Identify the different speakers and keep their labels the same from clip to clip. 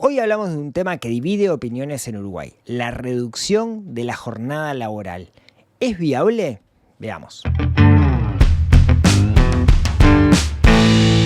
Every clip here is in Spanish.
Speaker 1: Hoy hablamos de un tema que divide opiniones en Uruguay, la reducción de la jornada laboral. ¿Es viable? Veamos.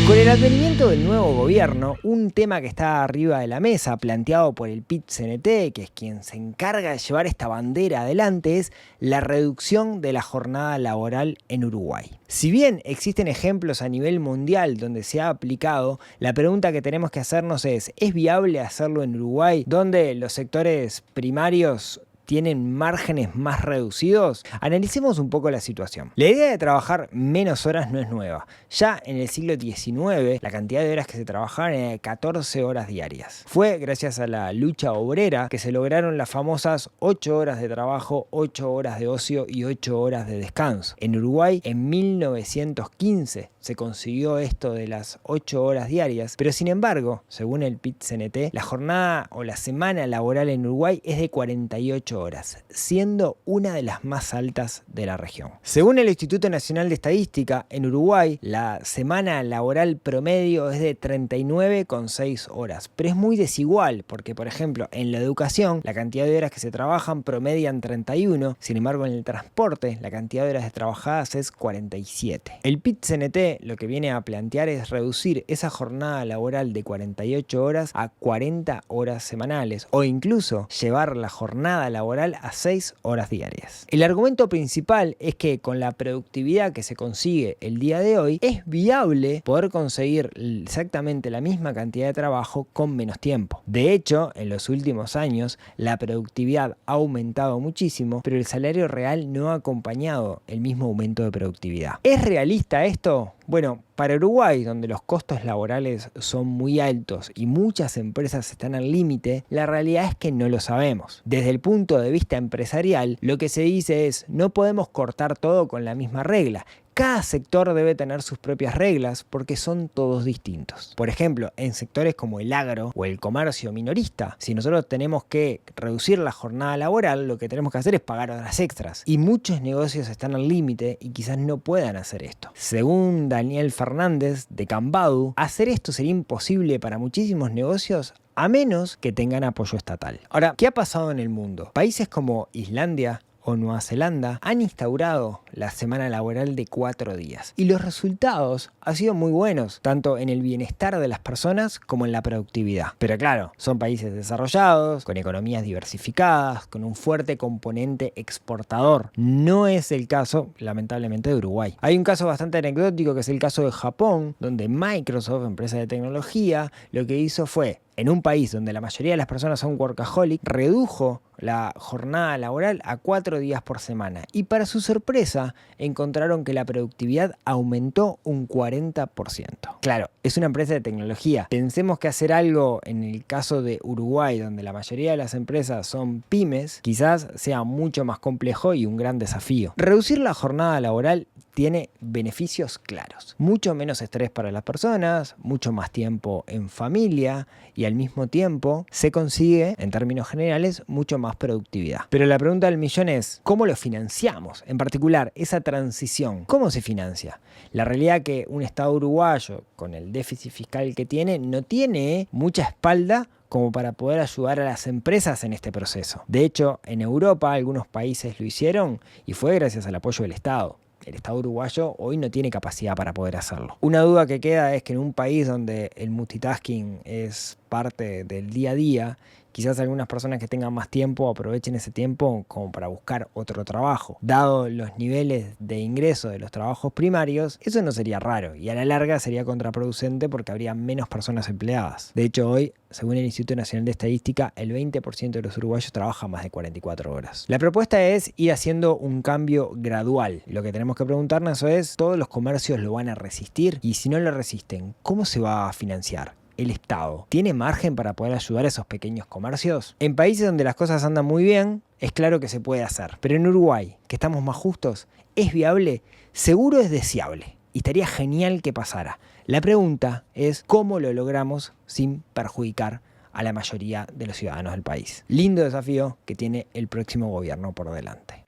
Speaker 1: Con el advenimiento del nuevo gobierno, un tema que está arriba de la mesa, planteado por el PIT-CNT, que es quien se encarga de llevar esta bandera adelante, es la reducción de la jornada laboral en Uruguay. Si bien existen ejemplos a nivel mundial donde se ha aplicado, la pregunta que tenemos que hacernos ¿es viable hacerlo en Uruguay, donde los sectores primarios tienen márgenes más reducidos? Analicemos un poco la situación. La idea de trabajar menos horas no es nueva. Ya en el siglo XIX, la cantidad de horas que se trabajaban era de 14 horas diarias. Fue gracias a la lucha obrera que se lograron las famosas 8 horas de trabajo, 8 horas de ocio y 8 horas de descanso. En Uruguay, en 1915, se consiguió esto de las 8 horas diarias, pero sin embargo, según el PIT-CNT, la jornada o la semana laboral en Uruguay es de 48 horas, siendo una de las más altas de la región. Según el Instituto Nacional de Estadística, en Uruguay la semana laboral promedio es de 39,6 horas, pero es muy desigual porque, por ejemplo, en la educación la cantidad de horas que se trabajan promedian 31, sin embargo en el transporte la cantidad de horas trabajadas es 47. El PIT-CNT lo que viene a plantear es reducir esa jornada laboral de 48 horas a 40 horas semanales o incluso llevar la jornada laboral a 6 horas diarias. El argumento principal es que con la productividad que se consigue el día de hoy es viable poder conseguir exactamente la misma cantidad de trabajo con menos tiempo. De hecho, en los últimos años la productividad ha aumentado muchísimo, pero el salario real no ha acompañado el mismo aumento de productividad. ¿Es realista esto? Bueno, para Uruguay, donde los costos laborales son muy altos y muchas empresas están al límite, la realidad es que no lo sabemos. Desde el punto de vista empresarial, lo que se dice es no podemos cortar todo con la misma regla. Cada sector debe tener sus propias reglas porque son todos distintos. Por ejemplo, en sectores como el agro o el comercio minorista, si nosotros tenemos que reducir la jornada laboral, lo que tenemos que hacer es pagar horas extras. Y muchos negocios están al límite y quizás no puedan hacer esto. Según Daniel Fernández de Cambadu, hacer esto sería imposible para muchísimos negocios a menos que tengan apoyo estatal. Ahora, ¿qué ha pasado en el mundo? Países como Islandia o Nueva Zelanda han instaurado la semana laboral de 4 días y los resultados han sido muy buenos, tanto en el bienestar de las personas como en la productividad. Pero claro, son países desarrollados, con economías diversificadas, con un fuerte componente exportador. No es el caso, lamentablemente, de Uruguay. Hay un caso bastante anecdótico que es el caso de Japón, donde Microsoft, empresa de tecnología, lo que hizo fue, en un país donde la mayoría de las personas son workaholic, redujo la jornada laboral a 4 días por semana y para su sorpresa encontraron que la productividad aumentó un 40%. Claro, es una empresa de tecnología. Pensemos que hacer algo en el caso de Uruguay, donde la mayoría de las empresas son pymes, quizás sea mucho más complejo y un gran desafío. Reducir la jornada laboral tiene beneficios claros. Mucho menos estrés para las personas, mucho más tiempo en familia y al mismo tiempo se consigue, en términos generales, mucho más productividad. Pero la pregunta del millón es, ¿cómo lo financiamos? En particular, esa transición, ¿cómo se financia? La realidad es que un Estado uruguayo, con el déficit fiscal que tiene, no tiene mucha espalda como para poder ayudar a las empresas en este proceso. De hecho, en Europa algunos países lo hicieron y fue gracias al apoyo del Estado. El Estado uruguayo hoy no tiene capacidad para poder hacerlo. Una duda que queda es que en un país donde el multitasking es parte del día a día, quizás algunas personas que tengan más tiempo aprovechen ese tiempo como para buscar otro trabajo. Dado los niveles de ingreso de los trabajos primarios, eso no sería raro y a la larga sería contraproducente porque habría menos personas empleadas. De hecho, hoy, según el Instituto Nacional de Estadística, el 20% de los uruguayos trabaja más de 44 horas. La propuesta es ir haciendo un cambio gradual. Lo que tenemos que preguntarnos es, ¿todos los comercios lo van a resistir? Y si no lo resisten, ¿cómo se va a financiar? ¿El Estado tiene margen para poder ayudar a esos pequeños comercios? En países donde las cosas andan muy bien, es claro que se puede hacer. Pero en Uruguay, que estamos más justos, ¿es viable? Seguro es deseable. Y estaría genial que pasara. La pregunta es cómo lo logramos sin perjudicar a la mayoría de los ciudadanos del país. Lindo desafío que tiene el próximo gobierno por delante.